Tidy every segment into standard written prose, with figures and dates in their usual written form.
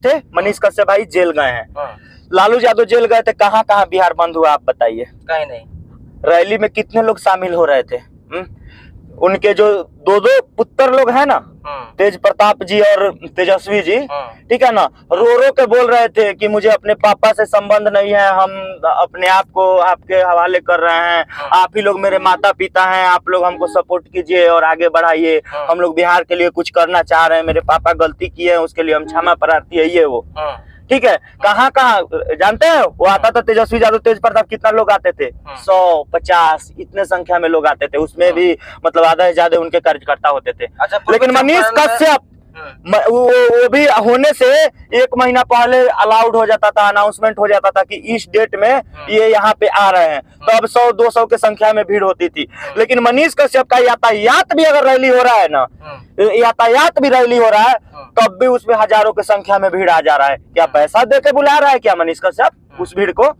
थे मनीष कश्यप भाई जेल गए हैं। लालू यादव जेल गए थे, कहाँ कहाँ बिहार बंद हुआ आप बताइए? कहीं नहीं। रैली में कितने लोग शामिल हो रहे थे? उनके जो दो पुत्र लोग हैं ना, तेज प्रताप जी और तेजस्वी जी, ठीक है ना, रो रो के बोल रहे थे कि मुझे अपने पापा से संबंध नहीं है, हम अपने आप को आपके हवाले कर रहे हैं, आप ही लोग मेरे माता पिता हैं, आप लोग हमको सपोर्ट कीजिए और आगे बढ़ाइए, हम लोग बिहार के लिए कुछ करना चाह रहे हैं, मेरे पापा गलती किए हैं उसके लिए हम क्षमा प्रार्थी है, ये वो। ठीक है, कहाँ कहाँ जानते हैं? वो आता था तेजस्वी यादव, तेज प्रताप, कितना लोग आते थे? 100-50 इतने संख्या में लोग आते थे, उसमें भी मतलब आधा से ज्यादा उनके कार्यकर्ता होते थे। अच्छा, लेकिन मनीष कश्यप वो भी होने से 1 महीना पहले अलाउड हो जाता था, अनाउंसमेंट हो जाता था कि इस डेट में ये यहाँ पे आ रहे हैं, तो अब 100-200 के संख्या में भीड़ होती थी। लेकिन मनीष कश्यप का यातायात भी अगर रैली हो रहा है ना, यातायात भी रैली हो रहा है, तब भी उसमें हजारों की संख्या में भीड़ आ जा रहा है। क्या पैसा दे के बुला रहा है क्या मनीष कश्यप उस भीड़ को?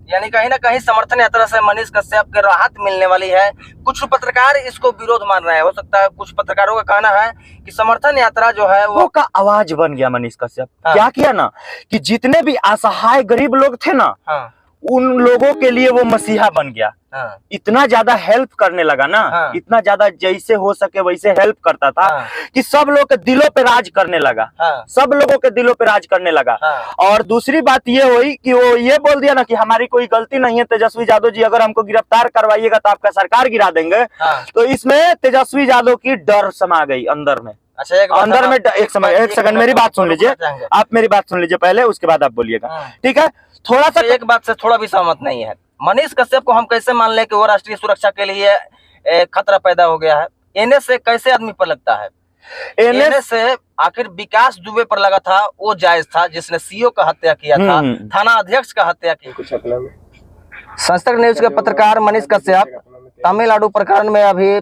यानी कहीं ना कहीं समर्थन यात्रा से मनीष कश्यप के राहत मिलने वाली है। कुछ पत्रकार इसको विरोध मान रहे हैं, हो सकता है कुछ पत्रकारों का कहना है कि समर्थन यात्रा जो है वो का आवाज बन गया मनीष कश्यप। क्या किया ना कि जितने भी असहाय गरीब लोग थे ना, उन लोगों के लिए वो मसीहा बन गया। इतना ज्यादा हेल्प करने लगा ना, इतना ज्यादा जैसे हो सके वैसे हेल्प करता था कि सब लोग के दिलों पे राज करने लगा, सब लोगों के दिलों पे राज करने लगा। और दूसरी बात ये हुई कि वो ये बोल दिया ना कि हमारी कोई गलती नहीं है, तेजस्वी यादव जी अगर हमको गिरफ्तार करवाइएगा तो आपका सरकार गिरा देंगे। तो इसमें तेजस्वी यादव की डर समा गई अंदर में। अच्छा, अंदर में एक सेकंड मेरी बात सुन लीजिए, आप मेरी बात सुन लीजिए पहले, उसके बाद आप बोलिएगा, ठीक है? थोड़ा सा एक बात से थोड़ा भी सहमत नहीं है। मनीष कश्यप को हम कैसे मान लें कि वो राष्ट्रीय सुरक्षा के लिए खतरा पैदा हो गया है? एनएस से कैसे आदमी पर लगता है? एनएस से आखिर विकास दुबे पर लगा था, वो जायज था जिसने सीओ का हत्या किया था, थाना अध्यक्ष का हत्या की। संस्थक न्यूज के पत्रकार मनीष कश्यप तमिलनाडु प्रकरण में अभी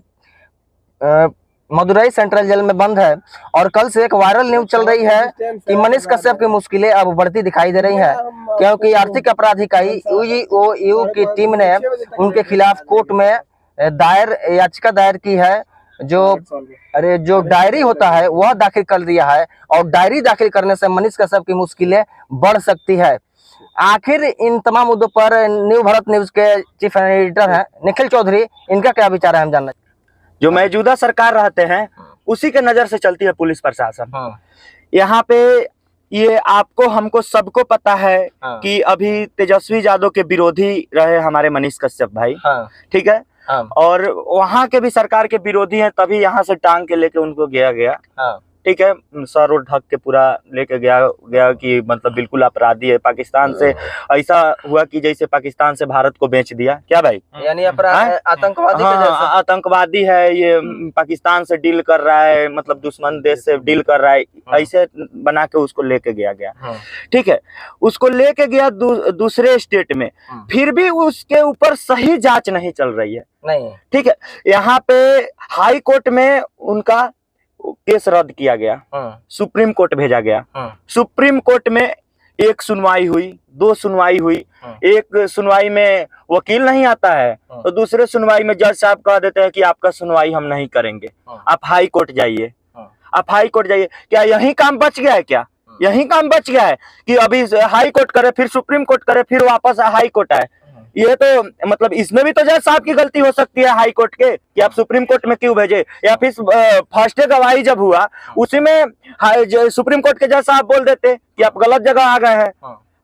मदुरई सेंट्रल जेल में बंद है, और कल से एक वायरल न्यूज चल रही है कि मनीष कश्यप की मुश्किलें अब बढ़ती दिखाई दे रही हैं, क्योंकि आर्थिक अपराध इकाई यूजीओयू की टीम ने उनके खिलाफ कोर्ट में दायर याचिका दायर की है। जो डायरी होता है वह दाखिल कर दिया है, और डायरी दाखिल करने से मनीष कश्यप की मुश्किलें बढ़ सकती है। आखिर इन तमाम मुद्दों पर न्यू भारत न्यूज के चीफ एडिटर हैं निखिल चौधरी, इनका क्या विचार है हम जानना। जो मौजूदा सरकार रहते हैं उसी के नजर से चलती है पुलिस प्रशासन। यहाँ पे ये आपको हमको सबको पता है कि अभी तेजस्वी यादव के विरोधी रहे हमारे मनीष कश्यप भाई, ठीक है, और वहाँ के भी सरकार के विरोधी हैं, तभी यहाँ से टांग के लेके उनको गया, ठीक है, सर और ढक के पूरा लेके गया कि मतलब बिल्कुल अपराधी है। पाकिस्तान से ऐसा हुआ कि जैसे पाकिस्तान से भारत को बेच दिया, क्या भाई? यानी अपराध, आतंकवादी। आतंकवादी है ये, पाकिस्तान से डील कर रहा है, मतलब दुश्मन देश से डील कर रहा है, ऐसे बना के उसको लेके गया, ठीक है। उसको लेके गया दूसरे स्टेट में, फिर भी उसके ऊपर सही जांच नहीं चल रही है, नहीं, ठीक है। यहाँ पे हाई कोर्ट में उनका केस रद्द किया गया, सुप्रीम कोर्ट भेजा गया, सुप्रीम कोर्ट में एक सुनवाई हुई, 2 सुनवाई हुई, एक सुनवाई में वकील नहीं आता है तो दूसरे सुनवाई में जज साहब कह देते हैं कि आपका सुनवाई हम नहीं करेंगे, आप हाई कोर्ट जाइए, आप हाई कोर्ट जाइए। क्या यही काम बच गया है? क्या यही काम बच गया है कि अभी हाई कोर्ट करे, फिर सुप्रीम कोर्ट करे, फिर वापस हाई कोर्ट आए? ये तो मतलब इसमें भी तो जज साहब की गलती हो सकती है हाई कोर्ट के कि आप सुप्रीम कोर्ट में क्यों भेजे, या फिर फर्स्ट डे गवाही जब हुआ उसी में सुप्रीम कोर्ट के जज साहब बोल देते कि आप गलत जगह आ गए हैं,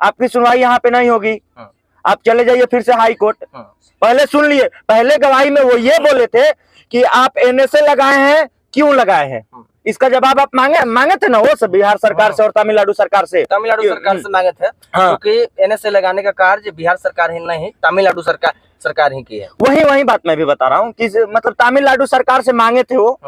आपकी सुनवाई यहाँ पे नहीं होगी, आप चले जाइए फिर से हाई कोर्ट। पहले सुन लिए, पहले गवाही में वो ये बोले थे कि आप एनएसए लगाए हैं, क्यों लगाए हैं, इसका जवाब आप मांगे थे ना वो सब बिहार सरकार से और तमिलनाडु सरकार से मांगे थे, क्योंकि एनएसए लगाने का कार्य बिहार सरकार ही नहीं तमिलनाडु सरकार ही की है। वही बात मैं भी बता रहा हूँ कि मतलब तमिलनाडु सरकार से मांगे थे वो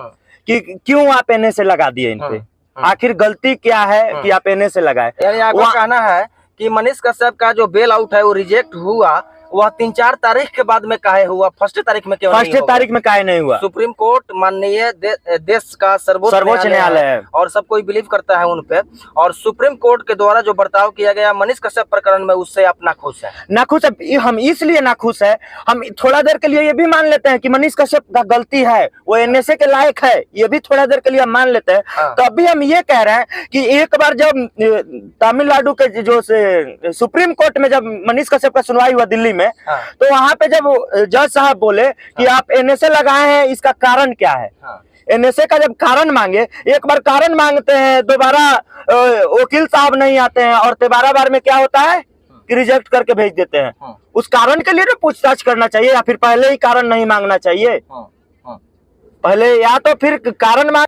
कि क्यों आप एनएसए लगा दिए इन पे, आखिर गलती क्या है कि आप एनएसए लगाए। यानी आपका कहना है कि मनीष कश्यप का जो बेल आउट है वो रिजेक्ट हुआ, वह 3-4 तारीख के बाद में काहे हुआ, फर्स्ट तारीख में क्यों? फर्स्ट तारीख में काहे नहीं हुआ? सुप्रीम कोर्ट माननीय देश का सर्वोच्च न्यायालय है और सब कोई बिलीव करता है उन पे, और सुप्रीम कोर्ट के द्वारा जो बर्ताव किया गया मनीष कश्यप प्रकरण में, उससे आप नाखुश है? नाखुश है, हम इसलिए नाखुश है, हम थोड़ा देर के लिए ये भी मान लेते हैं कि मनीष कश्यप का गलती है, वो एनएसए के लायक है, ये भी थोड़ा देर के लिए हम मान लेते हैं। हाँ। तो अभी हम ये कह रहे हैं कि एक बार जब तमिलनाडु के जो सुप्रीम कोर्ट में जब मनीष कश्यप का सुनवाई हुआ दिल्ली में, हाँ। तो वहां पे जब जज साहब बोले कि आप एनएसए लगाए हैं, इसका कारण क्या है? हाँ। एनएसए का जब कारण मांगे, एक बार कारण मांगते हैं, दोबारा वकील साहब नहीं आते हैं, और 12 बार में क्या होता है कि रिजेक्ट करके भेज देते हैं। उस कारण के लिए पूछताछ करना चाहिए, या फिर पहले ही कारण नहीं मांगना चाहिए? पहले या तो फिर कारण मांग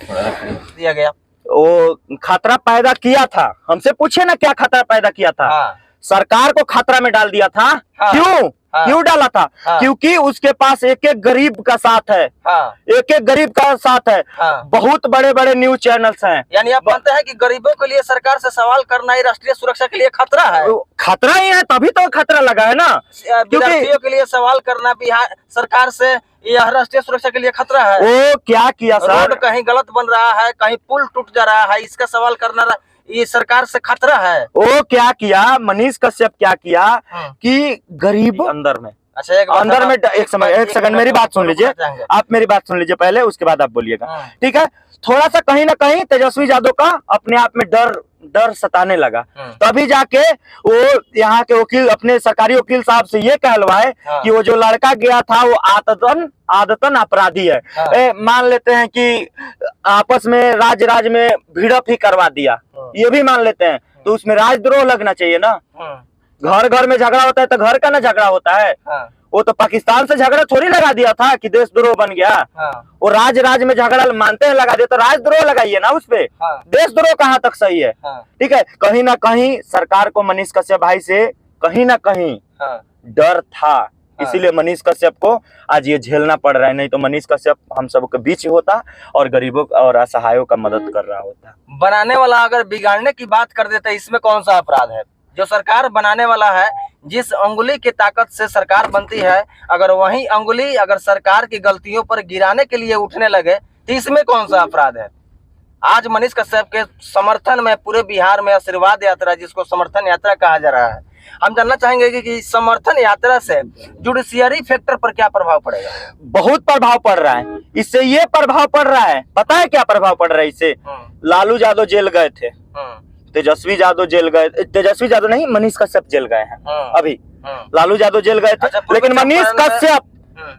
दिया गया, वो खतरा पैदा किया था, हमसे पूछे ना क्या खतरा पैदा किया था? हाँ। सरकार को खतरा में डाल दिया था। हाँ। क्यों? हाँ। क्यों डाला था? हाँ। क्योंकि उसके पास एक एक गरीब का साथ है। हाँ। एक एक गरीब का साथ है। हाँ। बहुत बड़े बड़े न्यूज चैनल्स हैं। यानी आप मानते हैं कि गरीबों के लिए सरकार से सवाल करना ही राष्ट्रीय सुरक्षा के लिए खतरा है? खतरा ही है, तभी तो खतरा लगा है ना। विद्यार्थियों के लिए सवाल करना बिहार सरकार से, यह राष्ट्रीय सुरक्षा के लिए खतरा है। वो क्या किया सर? रोड कहीं गलत बन रहा है, कहीं पुल टूट जा रहा है, इसका सवाल करना ये सरकार से खतरा है। वो क्या किया मनीष कश्यप, क्या किया कि गरीब अंदर में, अच्छा अंदर में, एक सेकंड मेरी बात सुन लीजिए, आप मेरी बात सुन लीजिए पहले, उसके बाद आप बोलिएगा, ठीक है? थोड़ा सा कहीं ना कहीं तेजस्वी यादव का अपने आप में डर सताने लगा, तभी जाके वो यहाँ के वकील, अपने सरकारी वकील साहब से ये कहलवाए कि वो जो लड़का गया था वो आदतन अपराधी है। मान लेते हैं कि आपस में राज में भिड़प ही करवा दिया, ये भी मान लेते हैं, तो उसमें राजद्रोह लगना चाहिए ना। घर में झगड़ा होता है तो घर का ना झगड़ा होता है। वो तो पाकिस्तान से झगड़ा थोड़ी लगा दिया था कि देशद्रोह बन गया। वो राज में झगड़ा मानते हैं लगा दिया, तो राजद्रोह लगाइए ना उस पे। देशद्रोह कहाँ तक सही है? ठीक है, कहीं ना कहीं सरकार को मनीष कश्यप भाई से कहीं ना कहीं डर था, इसीलिए मनीष कश्यप को आज ये झेलना पड़ रहा है। नहीं तो मनीष कश्यप हम सबके बीच होता और गरीबों और असहायों का मदद कर रहा होता। बनाने वाला अगर बिगाड़ने की बात कर देता है, इसमें कौन सा अपराध है? जो सरकार बनाने वाला है, जिस अंगुली की ताकत से सरकार बनती है, अगर वही अंगुली अगर सरकार की गलतियों पर गिराने के लिए उठने लगे तो इसमें कौन सा अपराध है? आज मनीष कश्यप के समर्थन में पूरे बिहार में आशीर्वाद यात्रा, जिसको समर्थन यात्रा कहा जा रहा है, हम जानना चाहेंगे कि समर्थन यात्रा से जुडिशियरी फैक्टर पर क्या प्रभाव पड़ेगा? बहुत प्रभाव पड़ रहा है इससे। ये प्रभाव पड़ रहा है, पता है क्या प्रभाव पड़ रहा है इससे? लालू यादव जेल गए थे, तेजस्वी यादव जेल गए, तेजस्वी यादव नहीं, मनीष कश्यप जेल गए हैं अभी। लालू यादव जेल गए थे, लेकिन मनीष कश्यप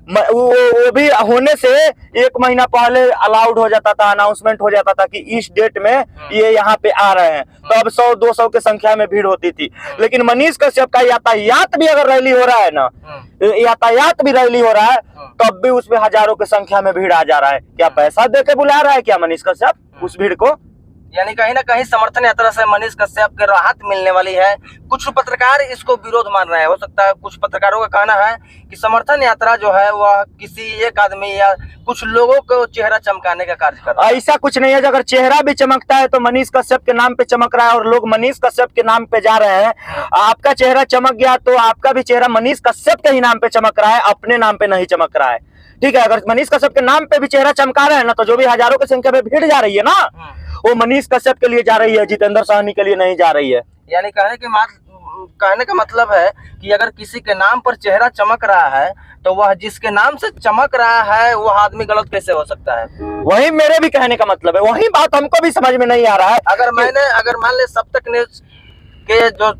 वो भी होने से 1 महीना पहले अलाउड हो जाता था, अनाउंसमेंट हो जाता था कि इस डेट में ये यहाँ पे आ रहे हैं, तो अब 100-200 की संख्या में भीड़ होती थी। लेकिन मनीष कश्यप का यातायात भी अगर रैली हो रहा है ना, यातायात भी रैली हो रहा है, तब भी उसमें हजारों की संख्या में भीड़ आ जा रहा है। क्या पैसा दे के बुला रहा है क्या मनीष कश्यप उस भीड़ को? यानी कहीं ना कहीं समर्थन यात्रा से मनीष कश्यप के राहत मिलने वाली है। कुछ पत्रकार इसको विरोध मान रहे हैं। हो सकता है कुछ पत्रकारों का कहना है कि समर्थन यात्रा जो है वह किसी एक आदमी या कुछ लोगों को चेहरा चमकाने का कार्य कर रहा है। ऐसा कुछ नहीं है। अगर चेहरा भी चमकता है तो मनीष कश्यप के नाम पे चमक रहा है और लोग मनीष कश्यप के नाम पे जा रहे हैं। आपका चेहरा चमक गया तो आपका भी चेहरा मनीष कश्यप के ही नाम पे चमक रहा है, अपने नाम पे नहीं चमक रहा है। ठीक है, अगर मनीष कश्यप के नाम पे भी चेहरा चमका रहे हैं ना, तो जो भी हजारों की संख्या में भीड़ जा रही है ना, वो मनीष कश्यप के लिए जा रही है, जितेंद्र सहनी के लिए नहीं जा रही है। यानी कहने का मतलब है कि अगर किसी के नाम पर चेहरा चमक रहा है तो वह जिसके नाम से चमक रहा है वह आदमी गलत कैसे हो सकता है? वही मेरे भी कहने का मतलब है, वही बात हमको भी समझ में नहीं आ रहा है। अगर मान ले सब तक न्यूज के जो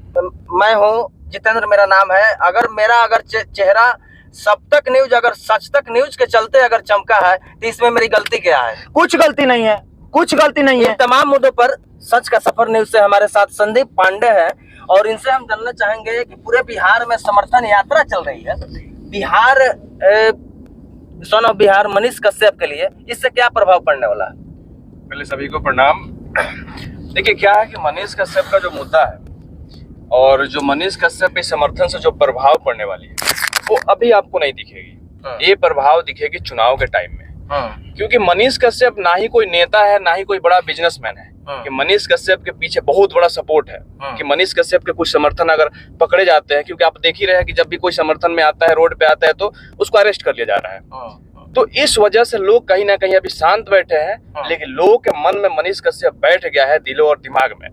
मैं हूँ, जितेंद्र मेरा नाम है, अगर चेहरा सब तक न्यूज, अगर सच तक न्यूज के चलते अगर चमका है तो इसमें मेरी गलती क्या है? कुछ गलती नहीं है, कुछ गलती नहीं है। तमाम मुद्दों पर सच का सफर न्यूज से हमारे साथ संदीप पांडे हैं और इनसे हम जानना चाहेंगे कि पूरे बिहार में समर्थन यात्रा चल रही है, बिहार सन ऑफ बिहार मनीष कश्यप के लिए, इससे क्या प्रभाव पड़ने वाला है? पहले सभी को प्रणाम। देखिए क्या है कि मनीष कश्यप का जो मुद्दा है और जो मनीष कश्यप के समर्थन से जो प्रभाव पड़ने वाली है वो अभी आपको नहीं दिखेगी। ये प्रभाव दिखेगी चुनाव के टाइम में, क्योंकि मनीष कश्यप ना ही कोई नेता है ना ही कोई बड़ा बिजनेसमैन है। कि मनीष कश्यप के पीछे बहुत बड़ा सपोर्ट है, कि मनीष कश्यप के कुछ समर्थन अगर पकड़े जाते हैं, क्योंकि आप देख ही रहे हैं कि जब भी कोई समर्थन में आता है, रोड पे आता है, तो उसको अरेस्ट कर लिया जा रहा है। तो इस वजह से लोग कहीं ना कहीं अभी शांत बैठे हैं, लेकिन लोगों के मन में मनीष कश्यप बैठ गया है, दिलों और दिमाग में।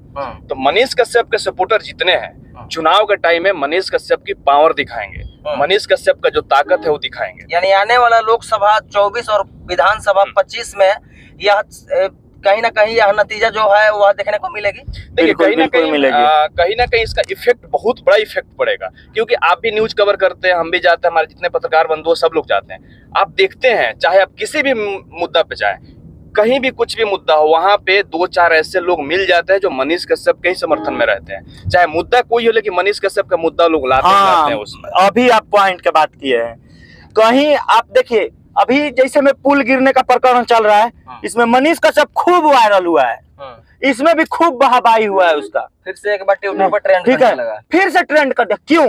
तो मनीष कश्यप के सपोर्टर जितने हैं, चुनाव के टाइम में मनीष कश्यप की पावर दिखाएंगे, मनीष कश्यप का जो ताकत है वो दिखाएंगे। यानी आने वाला लोकसभा 24 और विधानसभा 25 में यह कहीं ना कहीं यह नतीजा जो है वह देखने को मिलेगी। देखिए कहीं ना कहीं इसका इफेक्ट, बहुत बड़ा इफेक्ट पड़ेगा, क्योंकि आप भी न्यूज कवर करते हैं, हम भी जाते हैं, हमारे जितने पत्रकार बंधु सब लोग जाते हैं। आप देखते हैं, चाहे आप किसी भी मुद्दा पे जाएं, कहीं भी कुछ भी मुद्दा हो, वहां पे 2-4 ऐसे लोग मिल जाते हैं जो मनीष कश्यप के ही समर्थन में रहते हैं। चाहे मुद्दा कोई हो, लेकिन मनीष कश्यप का मुद्दा लोग लाते हैं उसमें। अभी आप पॉइंट की बात किए हैं, कहीं आप देखिए अभी जैसे में पुल गिरने का प्रकरण चल रहा है, इसमें मनीष कश्यप खूब वायरल हुआ है, इसमें भी खूब बहाबाही हुआ है उसका। फिर से एक बार ट्विटर पर ट्रेंड ठीक है, फिर से ट्रेंड कर दिया। क्यों?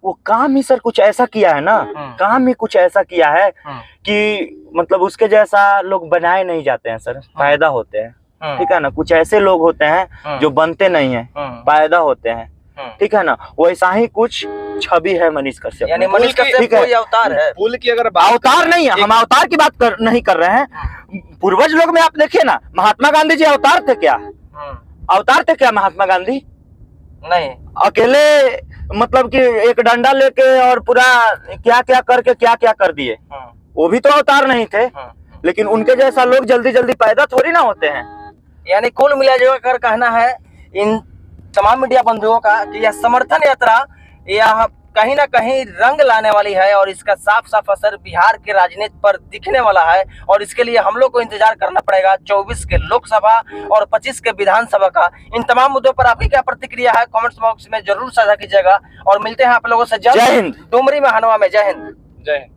वो काम ही सर कुछ ऐसा किया है ना, काम ही कुछ ऐसा किया है कि मतलब उसके जैसा लोग बनाए नहीं जाते हैं सर, पैदा होते हैं। ठीक है ना, कुछ ऐसे लोग होते हैं जो बनते नहीं है, पैदा होते हैं। ठीक है ना, वैसा ही कुछ छवि है मनीष कश्यप। यानी मनीष कश्यप कोई अवतार है? पुल की अगर अवतार नहीं है, हम अवतार की बात नहीं कर रहे हैं। पूर्वज लोग में आप देखिए ना, महात्मा गांधी जी अवतार थे क्या? अवतार थे क्या महात्मा गांधी? नहीं, अकेले मतलब कि एक डंडा लेके और पूरा क्या क्या करके क्या क्या कर दिए, वो भी तो अवतार नहीं थे। लेकिन उनके जैसा लोग जल्दी जल्दी पैदा थोड़ी ना होते हैं। यानी कुल मिलाकर कहना है इन तमाम मीडिया बंधुओं का कि यह समर्थन यात्रा यह कहीं ना कहीं रंग लाने वाली है, और इसका साफ साफ असर बिहार के राजनीति पर दिखने वाला है। और इसके लिए हम लोग को इंतजार करना पड़ेगा 24 के लोकसभा और 25 के विधानसभा का। इन तमाम मुद्दों पर आपकी क्या प्रतिक्रिया है, कमेंट्स बॉक्स में जरूर साझा कीजिएगा, और मिलते हैं आप लोगों से जल्द। जय हिंद। डुमरी में हनवा में। जय हिंद। जय हिंद।